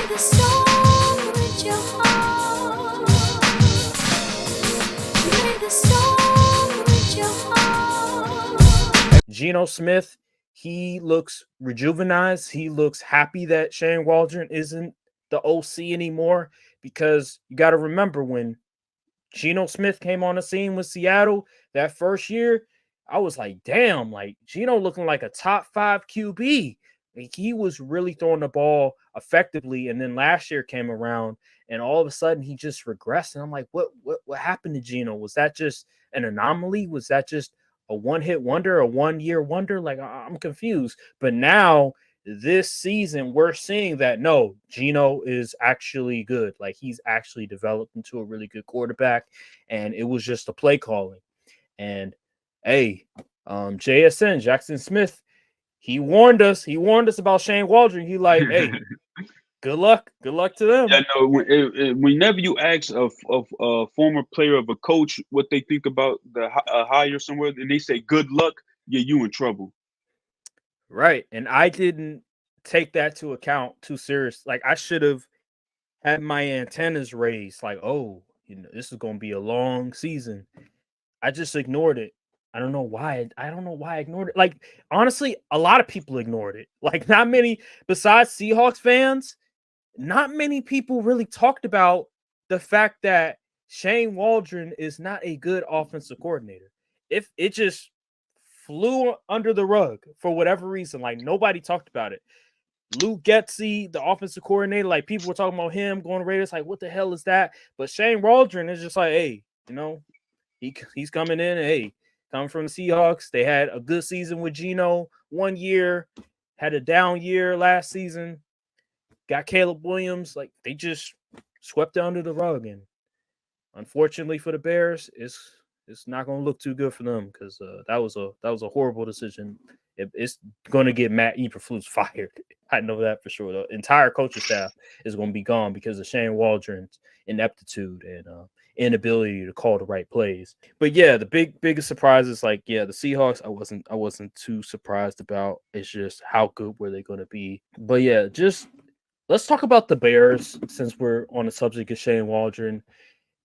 the song with your heart. Play the song with your heart. Geno Smith, he looks rejuvenized. He looks happy that Shane Waldron isn't the OC anymore, because you got to remember when Geno Smith came on the scene with Seattle that first year, I was like, damn, like Geno looking like a top 5 QB. Like, he was really throwing the ball effectively. And then last year came around and all of a sudden he just regressed. And I'm like, what happened to Geno? Was that just an anomaly? Was that just a one-hit wonder, a one-year wonder? Like, I'm confused. But now this season, we're seeing that no, Geno is actually good. Like, he's actually developed into a really good quarterback, and it was just a play calling. And hey, JSN Jackson Smith, he warned us. He warned us about Shane Waldron. He like, hey, good luck to them. Yeah, no. Whenever you ask a former player of a coach what they think about the hire somewhere, and they say good luck, yeah, you in trouble. Right. And I didn't take that to account too serious. Like, I should have had my antennas raised. Like, oh, this is going to be a long season. I just ignored it. I don't know why. I don't know why I ignored it. Like, honestly, a lot of people ignored it. Like, not many, besides Seahawks fans, not many people really talked about the fact that Shane Waldron is not a good offensive coordinator. If it just flew under the rug for whatever reason, like nobody talked about it. Luke Getsy, the offensive coordinator, like people were talking about him going to Raiders, like what the hell is that? But Shane Waldron is just like, hey, he's coming in. Hey, coming from the Seahawks. They had a good season with Geno 1 year, had a down year last season. Got Caleb Williams. Like, they just swept under the rug, and unfortunately for the Bears, it's not going to look too good for them, because that was a horrible decision. It's going to get Matt Eberflus fired. I know that for sure. The entire coaching staff is going to be gone because of Shane Waldron's ineptitude and inability to call the right plays. But yeah, the biggest surprise is like, yeah, the Seahawks. I wasn't too surprised about. It's just how good were they going to be. But yeah, just let's talk about the Bears since we're on the subject of Shane Waldron.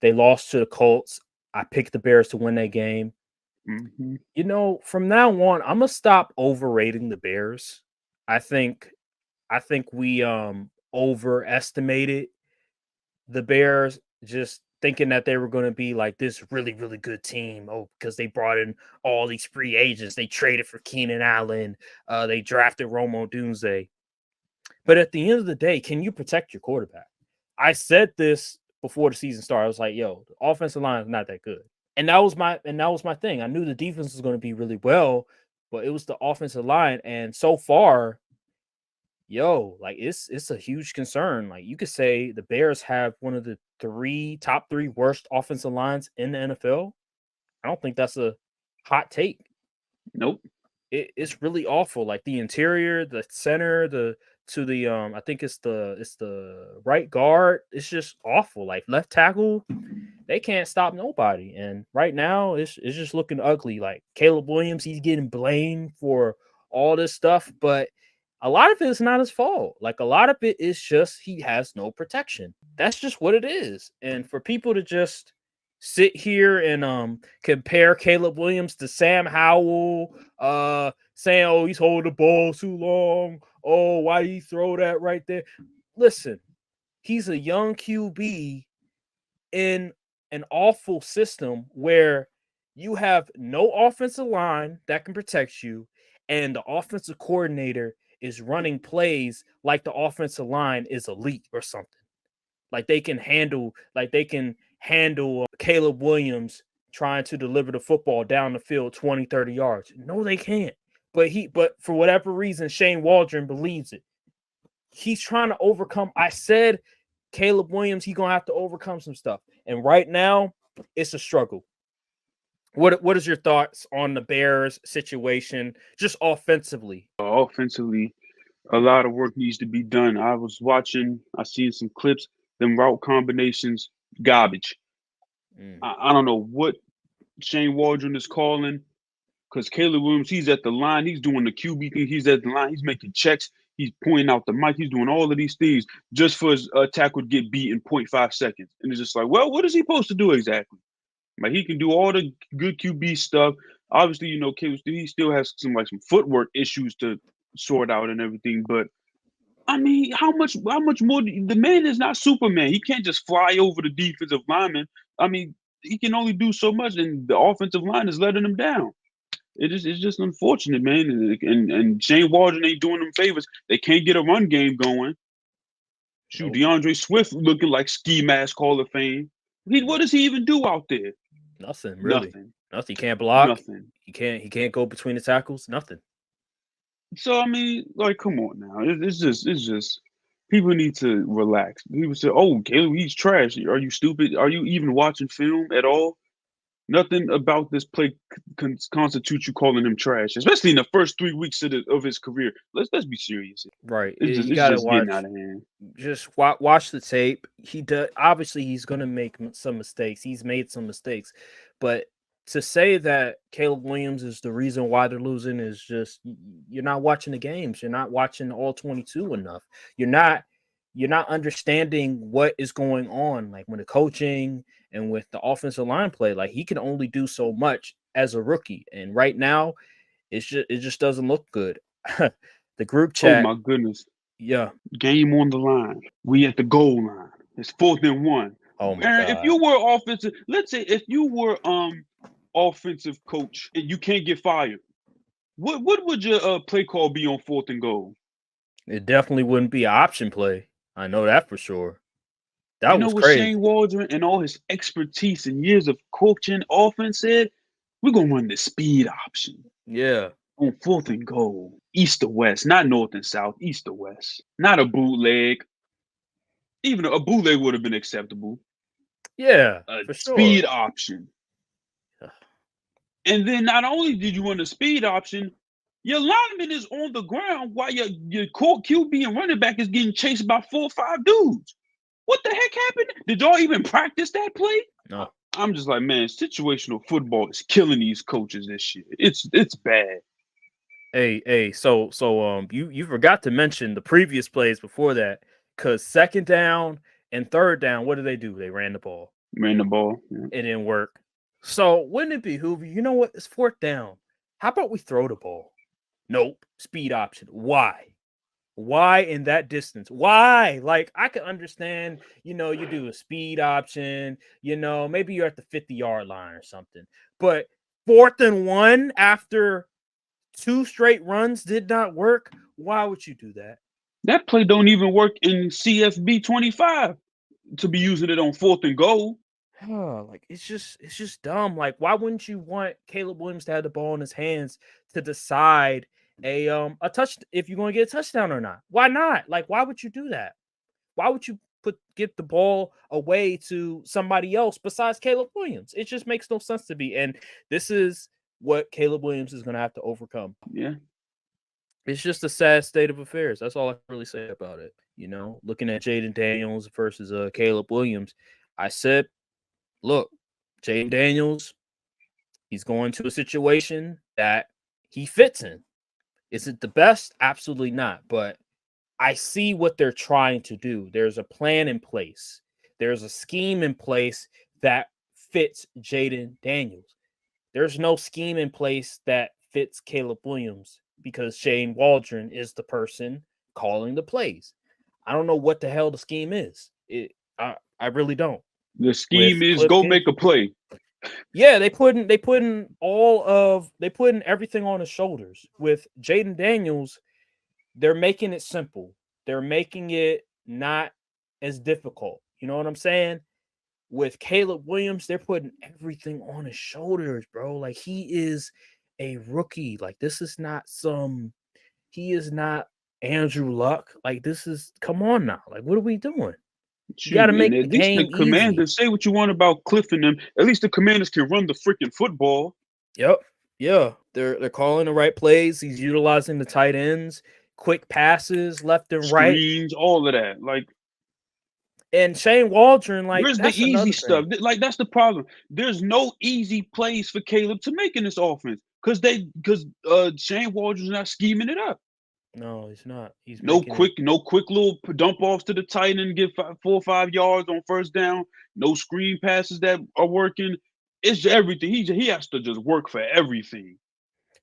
They lost to the Colts. I picked the Bears to win that game. Mm-hmm. From now on, I'm gonna stop overrating the Bears. I think we overestimated the Bears, just thinking that they were going to be like this really, really good team. Oh, because they brought in all these free agents. They traded for Keenan Allen. They drafted Romo Dunze. But at the end of the day, can you protect your quarterback? I said this before the season started. I was like, yo, the offensive line is not that good. And that was my thing. I knew the defense was going to be really well, but it was the offensive line. And so far, like it's a huge concern. Like, you could say the Bears have one of the top three worst offensive lines in the NFL. I don't think that's a hot take. Nope. It's really awful. Like, the interior, the center, I think it's the right guard. It's just awful. Like, left tackle, they can't stop nobody. And right now, it's just looking ugly. Like, Caleb Williams, he's getting blamed for all this stuff, but a lot of it is not his fault. Like, a lot of it is just he has no protection. That's just what it is. And for people to just sit here and compare Caleb Williams to Sam Howell, saying, oh, he's holding the ball too long. Oh, why did he throw that right there? Listen, he's a young QB in an awful system where you have no offensive line that can protect you, and the offensive coordinator is running plays like the offensive line is elite or something. Like, they can handle Caleb Williams trying to deliver the football down the field 20, 30 yards. No, they can't. But for whatever reason, Shane Waldron believes it. He's trying to overcome. I said Caleb Williams, he's going to have to overcome some stuff. And right now, it's a struggle. What is your thoughts on the Bears situation, just offensively? Offensively, a lot of work needs to be done. I seen some clips, them route combinations, garbage. I don't know what Shane Waldron is calling, because Caleb Williams, he's at the line, he's doing the QB thing, he's at the line, he's making checks, He's pointing out the mic. He's doing all of these things just for his tackle to get beat in 0.5 seconds. And it's just like, well, what is he supposed to do exactly? Like, he can do all the good QB stuff. Obviously, you know, he still has some footwork issues to sort out and everything. But I mean, how much more? The man is not Superman. He can't just fly over the defensive lineman. I mean, he can only do so much, and the offensive line is letting him down. It's just unfortunate, man. And Shane Waldron ain't doing them favors. They can't get a run game going. Shoot, DeAndre Swift looking like ski mask Hall of Fame. What does he even do out there? Nothing, really. Nothing. He can't block. Nothing. He can't go between the tackles. Nothing. So I mean, like, come on now. It's just people need to relax. People say, "Oh, Caleb, he's trash." Are you stupid? Are you even watching film at all? Nothing about this play constitutes you calling him trash, especially in the first 3 weeks of his career. Let's be serious. Right. It's you gotta just watch, getting out of hand. Just watch the tape. He does. Obviously, he's gonna make some mistakes. He's made some mistakes, but to say that Caleb Williams is the reason why they're losing is just, you're not watching the games. You're not watching all 22 enough. You're not understanding what is going on, like when the coaching and with the offensive line play. Like, he can only do so much as a rookie, and right now it just doesn't look good. The group chat. Oh my goodness. Yeah. Game on the line. We at the goal line. It's 4th and 1. Oh my Aaron, God. if you were offensive, let's say if you were offensive coach and you can't get fired, what would your play call be on 4th and goal? It definitely wouldn't be an option play. I know that for sure. That was what crazy. Shane Waldron and all his expertise and years of coaching offense said? We're gonna run the speed option. Yeah. On 4th and goal, east to west, not north and south, east to west. Not a bootleg. Even a bootleg would have been acceptable. Yeah, a for sure. Speed option. And then not only did you run the speed option, your lineman is on the ground while your core QB and running back is getting chased by 4 or 5 dudes. What the heck happened? Did y'all even practice that play? No. I'm just like, man, situational football is killing these coaches this year. It's bad. Hey, so you forgot to mention the previous plays before that, because 2nd down and 3rd down, what did they do? They ran the ball. Ran the ball. Yeah. It didn't work. So wouldn't it behoove you? You know what? It's 4th down. How about we throw the ball? Nope. Speed option. Why? Why in that distance? Why? Like, I can understand, you do a speed option, maybe you're at the 50-yard line or something. But 4th and 1 after 2 straight runs did not work. Why would you do that? That play don't even work in CFB 25 to be using it on 4th and goal. Like, it's just dumb. Like, why wouldn't you want Caleb Williams to have the ball in his hands to decide a touch if you're going to get a touchdown or not? Why not? Like, why would you do that? Why would you get the ball away to somebody else besides Caleb Williams? It just makes no sense to me. And this is what Caleb Williams is going to have to overcome. Yeah. It's just a sad state of affairs. That's all I can really say about it. Looking at Jaden Daniels versus Caleb Williams, I said, look, Jaden Daniels, he's going to a situation that he fits in. Is it the best? Absolutely not. But I see what they're trying to do. There's a plan in place. There's a scheme in place that fits Jaden Daniels. There's no scheme in place that fits Caleb Williams because Shane Waldron is the person calling the plays. I don't know what the hell the scheme is. I really don't. The scheme is go make a play. Yeah, they putting everything on his shoulders. With Jaden Daniels, they're making it simple. They're making it not as difficult. You know what I'm saying? With Caleb Williams, they're putting everything on his shoulders, bro. Like, he is a rookie. Like, he is not Andrew Luck. Like, come on now. Like, what are we doing? You got to make the game easy. Commanders, say what you want about Cliff and them. At least the Commanders can run the freaking football. Yep. Yeah. They're calling the right plays. He's utilizing the tight ends, quick passes left and right. Screens, all of that. Like, and Shane Waldron, like, where's the easy stuff? Like, that's the problem. There's no easy plays for Caleb to make in this offense because Shane Waldron's not scheming it up. No, he's not. He's No making quick little dump offs to the tight end and get 4 or 5 yards on first down. No screen passes that are working. It's everything. He has to just work for everything.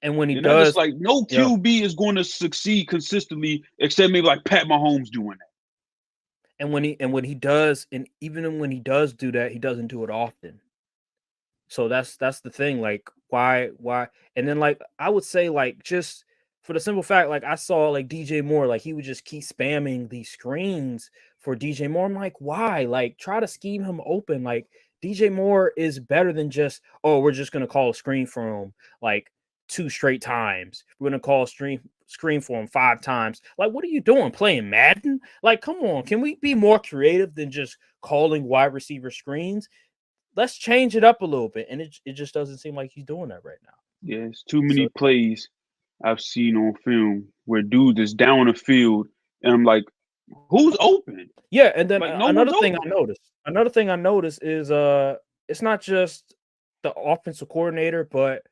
and when he And I just does, like no yeah. QB is going to succeed consistently except maybe like Pat Mahomes doing that. And when he does, and even when he does do that, he doesn't do it often. So that's the thing. Like, why? And then, like, I would say, like, just for the simple fact, like, I saw like DJ Moore, like, he would just keep spamming these screens for DJ Moore. I'm like, why? Like, try to scheme him open. Like, DJ Moore is better than just, oh, we're just gonna call a screen for him like 2 straight times. We're gonna call a screen for him 5 times. Like, what are you doing? Playing Madden? Like, come on, can we be more creative than just calling wide receiver screens? Let's change it up a little bit. And it just doesn't seem like he's doing that right now. Yeah, it's too many plays I've seen on film where dude is down the field and I'm like, who's open? Yeah, and then Like, no another one's thing open. I noticed is it's not just the offensive coordinator, but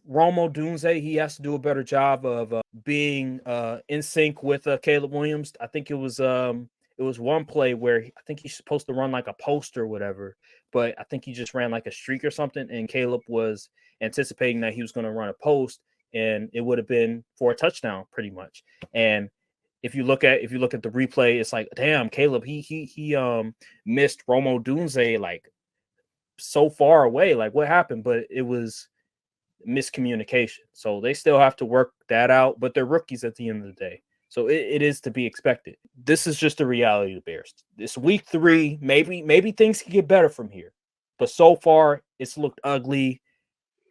Romo Dunze, he has to do a better job of being in sync with Caleb Williams. I think it was one play where I think he's supposed to run like a post or whatever, but I think he just ran like a streak or something, and Caleb was anticipating that he was going to run a post, and it would have been for a touchdown pretty much. And if you look at the replay, it's like, damn, Caleb, he missed Romo Dunze like so far away. Like, what happened? But it was miscommunication. So they still have to work that out, but they're rookies at the end of the day. So it is to be expected. This is just the reality of the Bears. This week 3, maybe things can get better from here. But so far, it's looked ugly.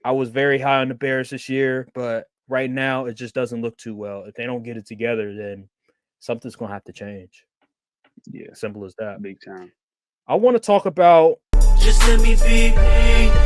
I was very high on the Bears this year, but right now it just doesn't look too well. If they don't get it together, then something's going to have to change. Yeah. Simple as that. Big time. I want to talk about Just let me be.